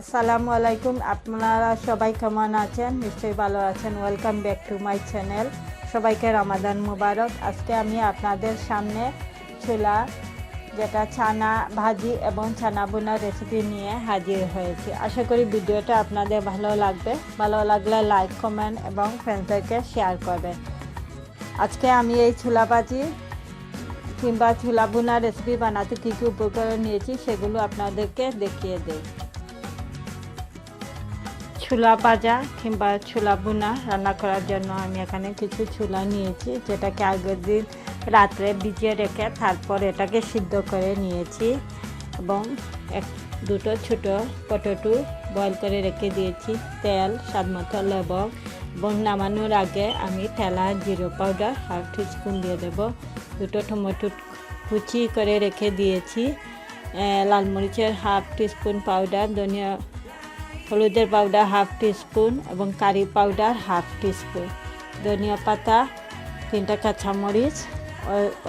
আসসালামু আলাইকুম। আপনারা সবাই কেমন আছেন? নিশ্চয়ই ভালো আছেন। Welcome back to my channel. সবাইকে রমাদান মুবারক। আজকে আমি আপনাদের সামনে ছোলা যেটা ছানা ভাজি এবং ছানা বোনা রেসিপি নিয়ে হাজির হয়েছি। আশা করি ভিডিওটা আপনাদের ভালো লাগবে। ভালো লাগলে লাইক, কমেন্ট এবং ফ্রেন্ডসদেরকে শেয়ার করবেন। আজকে আমি এই ছোলা ভাজি কিংবা ছোলা বোনা রেসিপি বানাতে কী কী উপকরণ নিয়েছি সেগুলো আপনাদেরকে দেখিয়ে দেই। ছোলা ভাজা কিংবা ছোলা বোনা রান্না করার জন্য আমি এখানে কিছু ছোলা নিয়েছি, যেটাকে আগের দিন রাত্রে ভিজিয়ে রেখে তারপর এটাকে সিদ্ধ করে নিয়েছি এবং দুটো ছোটো পটেটো বয়েল করে রেখে দিয়েছি। তেল, স্বাদমতো লবণ এবং নামানোর আগে আমি টালা জিরা পাউডার হাফ টিস্পুন দিয়ে দেব। দুটো টমেটো কুচি করে রেখে দিয়েছি। লাল মরিচের হাফ টিস্পুন পাউডার, ধনিয়া হলুদের পাউডার হাফ টিস্পুন এবং কারি পাউডার হাফ টিস্পুন, ধনিয়া পাতা, 3টা কাঁচামরিচ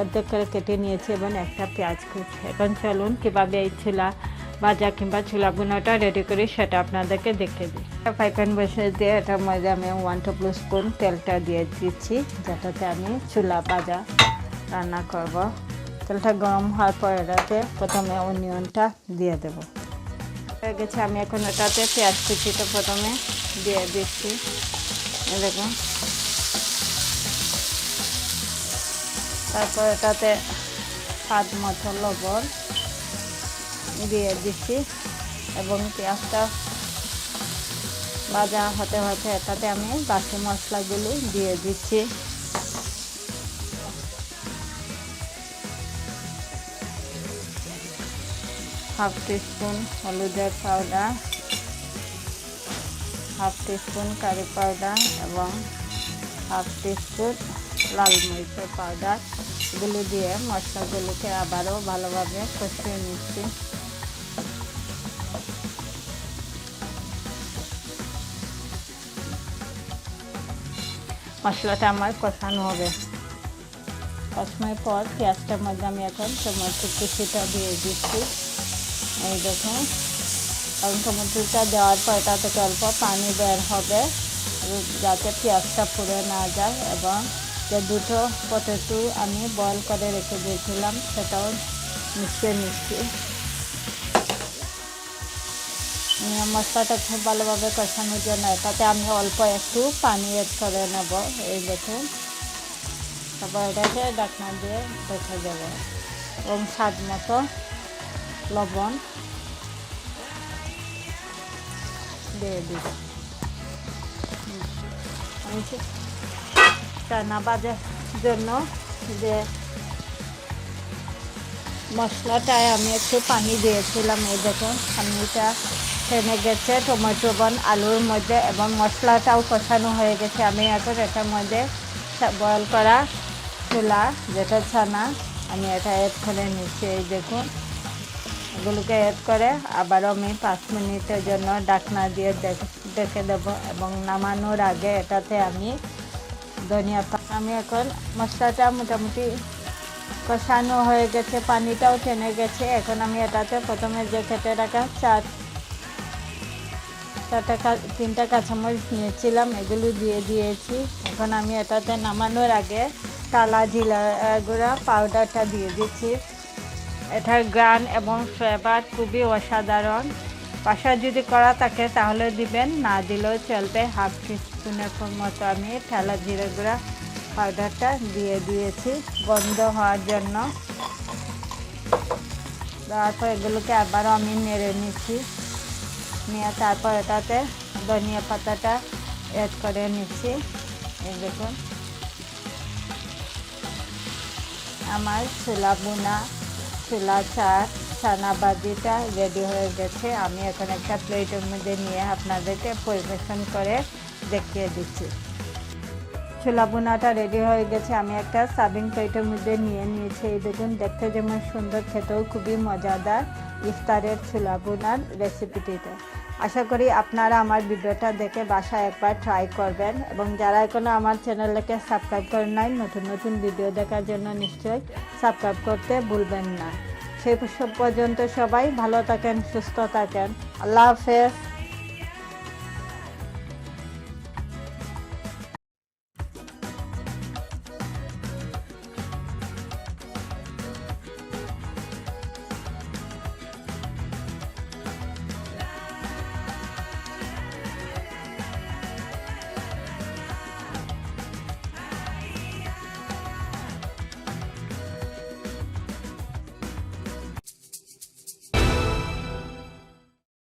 অর্ধেক করে কেটে নিয়েছি এবং একটা পেঁয়াজ কুচি। এখন চলুন কীভাবে এই ছোলা ভাজা কিংবা ছোলা বোনাটা রেডি করি সেটা আপনাদেরকে দেখে দিই। ফ্রাই প্যান বসে দিয়ে এটার মধ্যে আমি 1 টেবিলস্পুন তেলটা দিয়ে দিচ্ছি, যেটাতে আমি ছোলা ভাজা রান্না করব। তেলটা গরম হওয়ার পর এটাতে প্রথমে অনিয়নটা দিয়ে দেবো। হয়ে গেছে, আমি এখন এটাতে পেঁয়াজ কুচিটা প্রথমে দিয়ে দিচ্ছি। দেখুন, তারপর এটাতে স্বাদ মতো লবণ দিয়ে দিচ্ছি এবং পেঁয়াজটা ভাজা হতে হতে এটাতে আমি বাকি মশলাগুলো দিয়ে দিচ্ছি। হাফ টিস্পুন হলুদের powder, half teaspoon curry powder এবং হাফ টিস্পুন লাল মরিচের পাউডার, এগুলো দিয়ে মশলাগুলোকে আবারও ভালোভাবে কষিয়ে নিচ্ছি। মশলাটা আমার কষানো হবে। কষানোর পর পেঁয়াজটার মধ্যে আমি এখন টমেটো কুচিটা দিয়ে দিচ্ছি। এই দেখুন, এবং টমেটোটা দেওয়ার পর এটা থেকে অল্প পানি বের হবে যাতে পেঁয়াজটা পুড়ে না যায়, এবং যে দুটো পটেটো আমি বয়েল করে রেখে দিয়েছিলাম সেটাও মিশিয়ে নিচ্ছি। মশলাটা খুব ভালোভাবে কষানোর জন্য এটাতে আমি অল্প একটু পানি এড করে নেব। এই দেখুন, তারপর এটাকে ঢাকনা দিয়ে রেখে দেবো এবং স্বাদ মতো লবণ দিয়ে দিব। আমি চানা ভাজার জন্য যে মশলাটায় আমি একটু পানি দিয়েছিলাম, এই দেখুন পানিটা টেনে গেছে টমেটো এবং আলুর মধ্যে এবং মশলাটাও কষানো হয়ে গেছে। আমি এখন এটার মধ্যে বয়েল করা ছোলা যেটা ছানা আমি এটা অ্যাড করে নিচ্ছি। এই দেখুন, এগুলোকে অ্যাড করে আবারও আমি 5 মিনিটের জন্য ঢাকনা দিয়ে ঢেকে দেবো এবং নামানোর আগে এটাতে আমি ধনিয়া পাতা, আমি এখন মশলাটা মোটামুটি কষানো হয়ে গেছে, পানিটাও টেনে গেছে। এখন আমি এটাতে প্রথমে যে কেটে রাখা 3টা কাঁচামরিচ নিয়েছিলাম এগুলো দিয়ে দিয়েছি। এখন আমি এটাতে নামানোর আগে টালা জিরা গুঁড়া পাউডারটা দিয়ে দিচ্ছি। এটার গ্রান এবং ফ্লেভার খুবই অসাধারণ। বাসায় যদি করা থাকে তাহলে দিবেন, না দিলেও চলবে। হাফ টিস্পুনের মতো আমি টালা জিরা গুঁড়া পাউডারটা দিয়ে দিয়েছি গন্ধ হওয়ার জন্য। তারপর এগুলোকে আবারও আমি নেড়ে নিচ্ছি, নিয়ে তারপর এটাতে ধনিয়া পাতাটা অ্যাড করে নিচ্ছি। এই দেখুন, আমার ছোলা বোনা ছোলা ছানা ভাজিটা রেডি হয়ে গেছে। আমি এখন একটা প্লেটের মধ্যে নিয়ে আপনাদেরকে পরিবেশন করে দেখিয়ে দিচ্ছি। ছোলা বোনাটা রেডি হয়ে গেছে, আমি একটা সার্ভিং প্লেটের মধ্যে নিয়ে নিয়েছি। এই দেখুন, দেখতে যেমন সুন্দর, খেতেও খুবই মজাদার ইফতারের ছোলা বোনার রেসিপিটিতে। আশা করি আপনারা আমার ভিডিওটা দেখে বাসায় একবার ট্রাই করবেন, এবং যারা এখনও আমার চ্যানেলটাকে সাবস্ক্রাইব করেন নাই, নতুন নতুন ভিডিও দেখার জন্য নিশ্চয়ই সাবস্ক্রাইব করতে ভুলবেন না। সেই পর্যন্ত সবাই ভালো থাকেন, সুস্থ থাকেন। আল্লাহ হাফেজ।